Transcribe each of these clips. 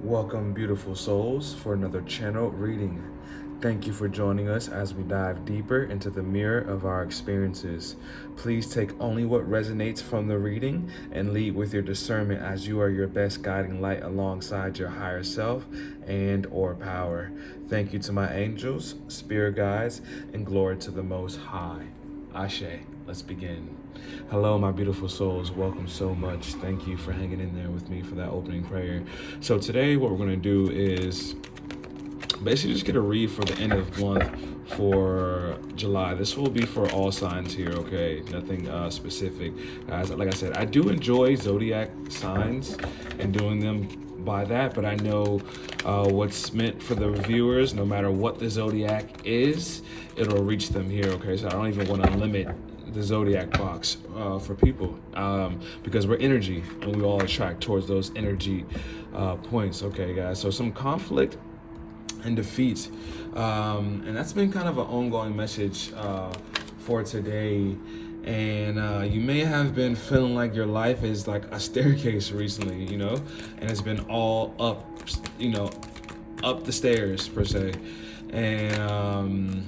Welcome, beautiful souls, for another channel reading. Thank you for joining us as we dive deeper into the mirror of our experiences. Please take only what resonates from the reading and lead with your discernment, as you are your best guiding light alongside your higher self and or power. Thank you to my angels, spirit guides, and glory to the Most High. Ashe. Let's begin. Hello, my beautiful souls. Welcome so much. Thank you for hanging in there with me for that opening prayer. So today what we're going to do is basically just get a read for the end of the month for July. This will be for all signs here, okay? Nothing specific. Guys, like I said, I do enjoy zodiac signs and doing them by that, but I know what's meant for the viewers. No matter what the zodiac is, it'll reach them here, okay? So I don't even want to limit the zodiac box for people because we're energy and we all attract towards those energy points, okay, guys? So some conflict and defeat, and that's been kind of an ongoing message for today. And you may have been feeling like your life is like a staircase recently, you know, and it's been all up, you know, up the stairs per se. And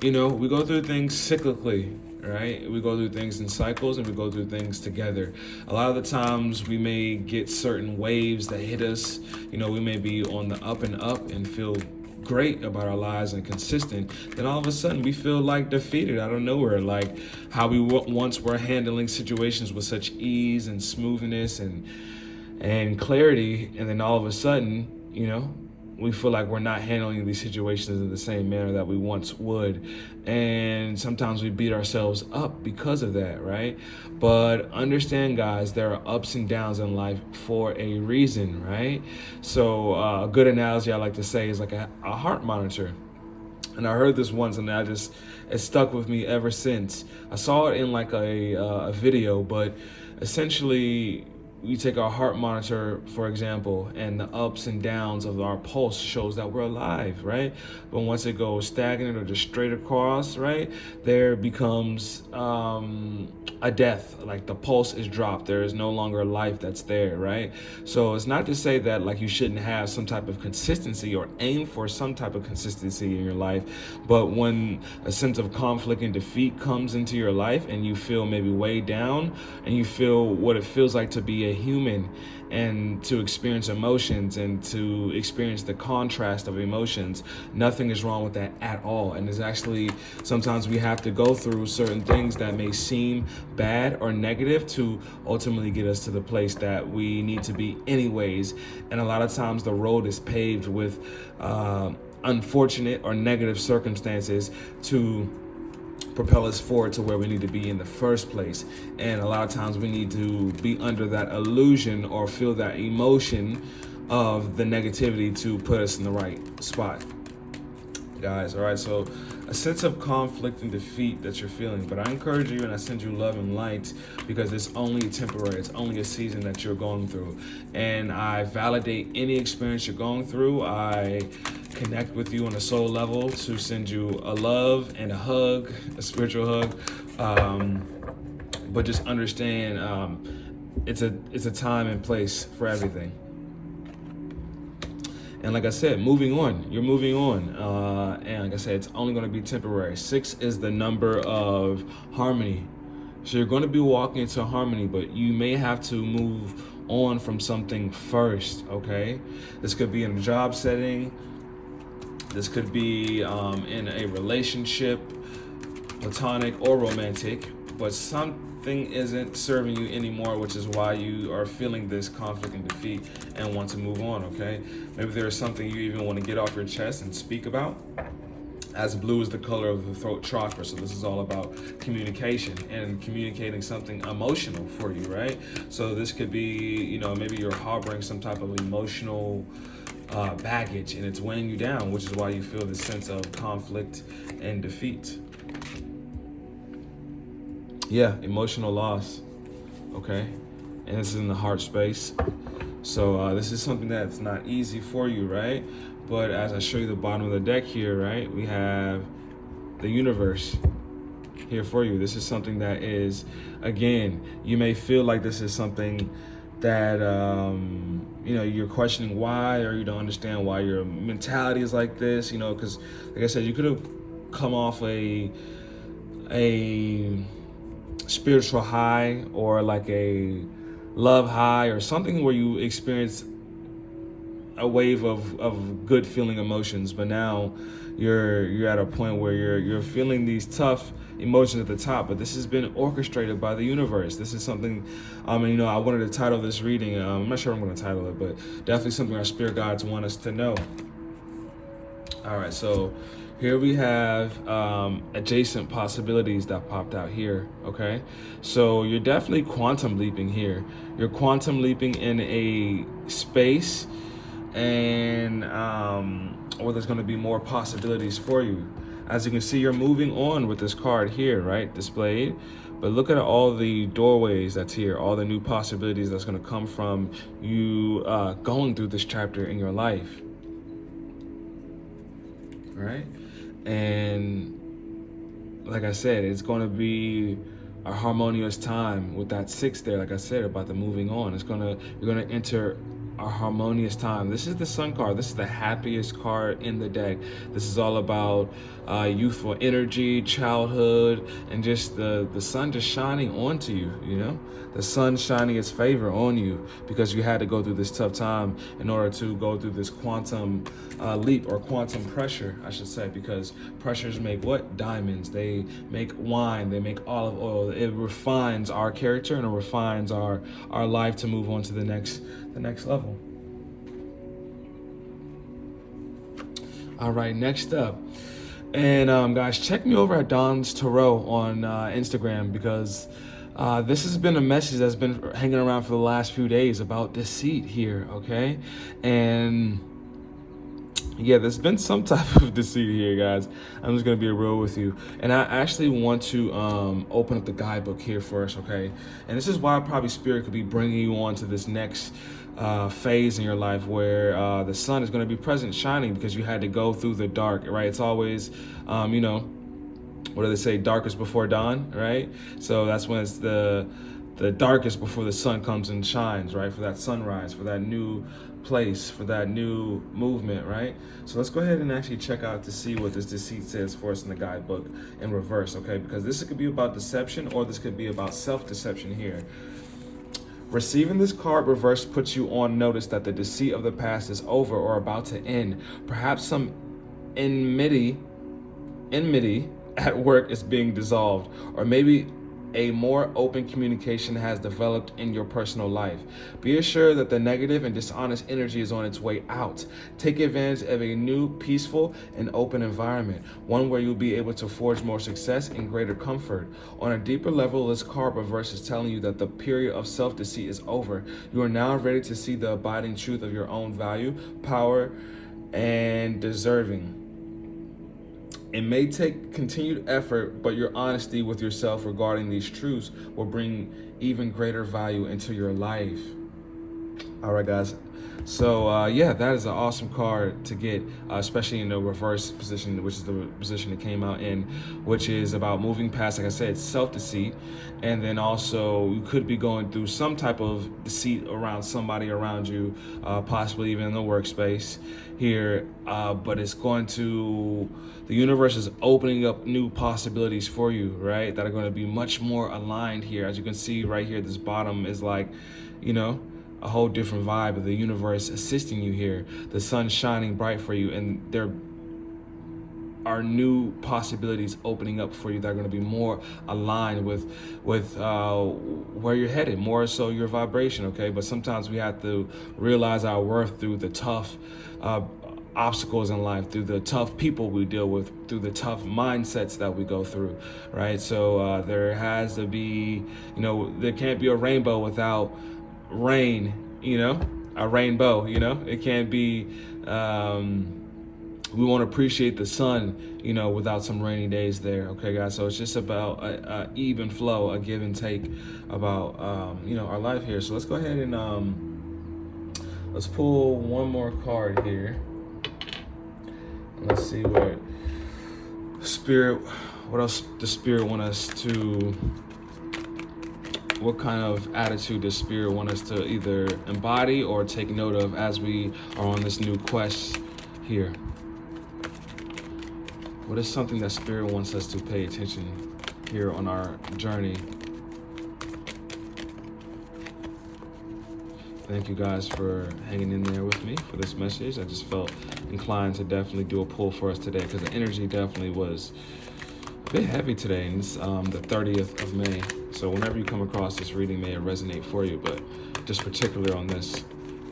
you know, we go through things cyclically, right? We go through things in cycles and we go through things together. A lot of the times we may get certain waves that hit us. You know, we may be on the up and up and feel great about our lives and consistent. Then all of a sudden we feel like defeated out of nowhere, like how we once were handling situations with such ease and smoothness and clarity. And then all of a sudden, you know, we feel like we're not handling these situations in the same manner that we once would. And sometimes we beat ourselves up because of that, right? But understand, guys, there are ups and downs in life for a reason, right? So a good analogy I like to say is like a heart monitor. And I heard this once and it stuck with me ever since. I saw it in like a video, but essentially we take our heart monitor, for example, and the ups and downs of our pulse shows that we're alive, right? But once it goes stagnant or just straight across, right, there becomes a death, like the pulse is dropped. There is no longer life that's there, right? So it's not to say that like you shouldn't have some type of consistency or aim for some type of consistency in your life, but when a sense of conflict and defeat comes into your life and you feel maybe weighed down and you feel what it feels like to be a human and to experience emotions and to experience the contrast of emotions, nothing is wrong with that at all. And it's actually, sometimes we have to go through certain things that may seem bad or negative to ultimately get us to the place that we need to be anyways. And a lot of times the road is paved with unfortunate or negative circumstances to propel us forward to where we need to be in the first place. And a lot of times we need to be under that illusion or feel that emotion of the negativity to put us in the right spot, guys. All right, so a sense of conflict and defeat that you're feeling, but I encourage you and I send you love and light because it's only temporary. It's only a season that you're going through, and I validate any experience you're going through. I connect with you on a soul level to send you a love and a hug, a spiritual hug, but just understand it's a time and place for everything. And like I said, moving on, you're moving on. And like I said, it's only going to be temporary. 6 is the number of harmony. So you're going to be walking into harmony, but you may have to move on from something first, okay? This could be in a job setting. This could be in a relationship, platonic or romantic, but something isn't serving you anymore, which is why you are feeling this conflict and defeat and want to move on, okay? Maybe there is something you even want to get off your chest and speak about, as blue is the color of the throat chakra. So this is all about communication and communicating something emotional for you, right? So this could be, you know, maybe you're harboring some type of emotional baggage and it's weighing you down, which is why you feel this sense of conflict and defeat. Yeah, emotional loss, okay? And this is in the heart space. So this is something that's not easy for you, right? But as I show you the bottom of the deck here, right, we have the universe here for you. This is something that is, again, you may feel like this is something that you're questioning why, or you don't understand why your mentality is like this, because like I said, you could have come off a spiritual high, or like a love high, or something where you experience a wave of good feeling emotions, but now you're at a point where you're feeling these tough emotions at the top. But this has been orchestrated by the universe. This is something, I wanted to title this reading, I'm not sure I'm going to title it, but definitely something our spirit guides want us to know. All right, so here we have adjacent possibilities that popped out here, okay? So you're definitely quantum leaping here. You're quantum leaping in a space, and or there's going to be more possibilities for you. As you can see, you're moving on with this card here, right, displayed. But look at all the doorways that's here, all the new possibilities that's going to come from you going through this chapter in your life. All right, and like I said, it's going to be a harmonious time with that 6 there. Like I said about the moving on, you're gonna enter a harmonious time. This is the Sun card. This is the happiest card in the deck. This is all about youthful energy, childhood, and just the sun just shining onto you. The sun shining its favor on you, because you had to go through this tough time in order to go through this quantum leap, or quantum pressure, I should say, because pressures make what? Diamonds. They make wine. They make olive oil. It refines our character, and it refines our life to move on to the next level. All right, next up. And guys, check me over at Donstarot on Instagram, because this has been a message that's been hanging around for the last few days about deceit here, okay? And yeah, there's been some type of deceit here, guys. I'm just gonna be real with you. And I actually want to open up the guidebook here first, okay? And this is why probably Spirit could be bringing you on to this next phase in your life, where the sun is gonna be present, shining, because you had to go through the dark, right? It's always, what do they say? Darkest before dawn, right? So that's when it's the darkest before the sun comes and shines, right? For that sunrise, for that new place, for that new movement, right? So let's go ahead and actually check out to see what this deceit says for us in the guidebook in reverse, okay? Because this could be about deception, or this could be about self-deception here. Receiving this card reverse puts you on notice that the deceit of the past is over or about to end. Perhaps some enmity at work is being dissolved, or maybe a more open communication has developed in your personal life. Be assured that the negative and dishonest energy is on its way out. Take advantage of a new, peaceful, and open environment, one where you'll be able to forge more success and greater comfort. On a deeper level, this card reverse is telling you that the period of self-deceit is over. You are now ready to see the abiding truth of your own value, power, and deserving. It may take continued effort, but your honesty with yourself regarding these truths will bring even greater value into your life. All right, guys. So, yeah, that is an awesome card to get, especially in the reverse position, which is the position it came out in, which is about moving past, like I said, self-deceit. And then also you could be going through some type of deceit around somebody around you, possibly even in the workspace here. But it's going to, the universe is opening up new possibilities for you, right? That are going to be much more aligned here. As you can see right here, this bottom is like, a whole different vibe of the universe assisting you here. The sun's shining bright for you, and there are new possibilities opening up for you that are going to be more aligned with where you're headed, more so your vibration, okay? But sometimes we have to realize our worth through the tough obstacles in life, through the tough people we deal with, through the tough mindsets that we go through, right? So there has to be, there can't be a rainbow without rain, a rainbow, it can't be, we won't appreciate the sun, without some rainy days there, okay, guys? So it's just about a even flow, a give and take about, our life here. So let's go ahead and let's pull one more card here. Let's see what else the spirit want us to what kind of attitude does Spirit want us to either embody or take note of as we are on this new quest here? What is something that Spirit wants us to pay attention here on our journey? Thank you guys for hanging in there with me for this message. I just felt inclined to definitely do a pull for us today because the energy definitely was a bit heavy today, and it's the 30th of May. So whenever you come across this reading, may it resonate for you, but just particularly on this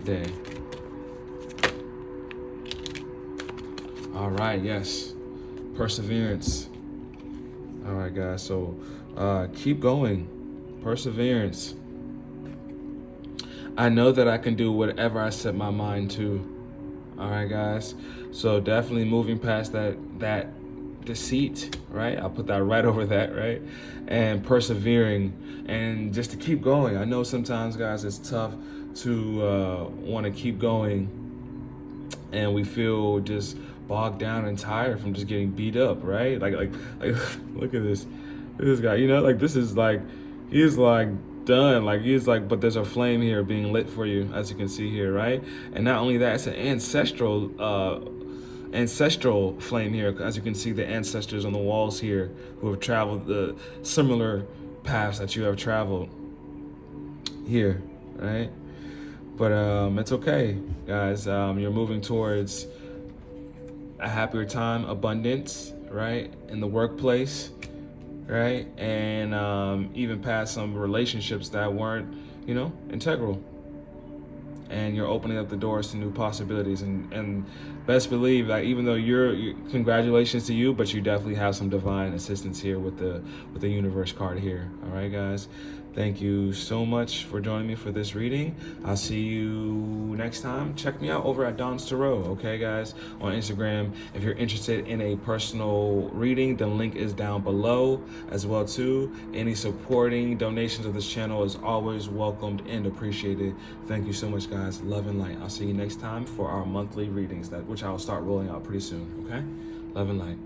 day. All right, yes, perseverance. All right, guys, so keep going, perseverance. I know that I can do whatever I set my mind to. All right, guys, so definitely moving past that deceit, right? I'll put that right over that, right? And persevering and just to keep going. I know sometimes, guys, it's tough to want to keep going, and we feel just bogged down and tired from just getting beat up, right? Like look at this guy, you know, like this is like, he's like done, like he's like, but there's a flame here being lit for you, as you can see here, right? And not only that, it's an ancestral flame here, as you can see the ancestors on the walls here who have traveled the similar paths that you have traveled here, right? But it's okay, guys. You're moving towards a happier time, abundance, right? In the workplace, right? And even past some relationships that weren't, you know, integral. And you're opening up the doors to new possibilities, and best believe that even though congratulations to you, but you definitely have some divine assistance here with the universe card here. All right, guys, thank you so much for joining me for this reading. I'll see you next time. Check me out over at Donstarot, okay, guys, on Instagram. If you're interested in a personal reading, the link is down below as well too. Any supporting donations of this channel is always welcomed and appreciated. Thank you so much, guys. Love and light. I'll see you next time for our monthly readings, which I'll start rolling out pretty soon, okay? Love and light.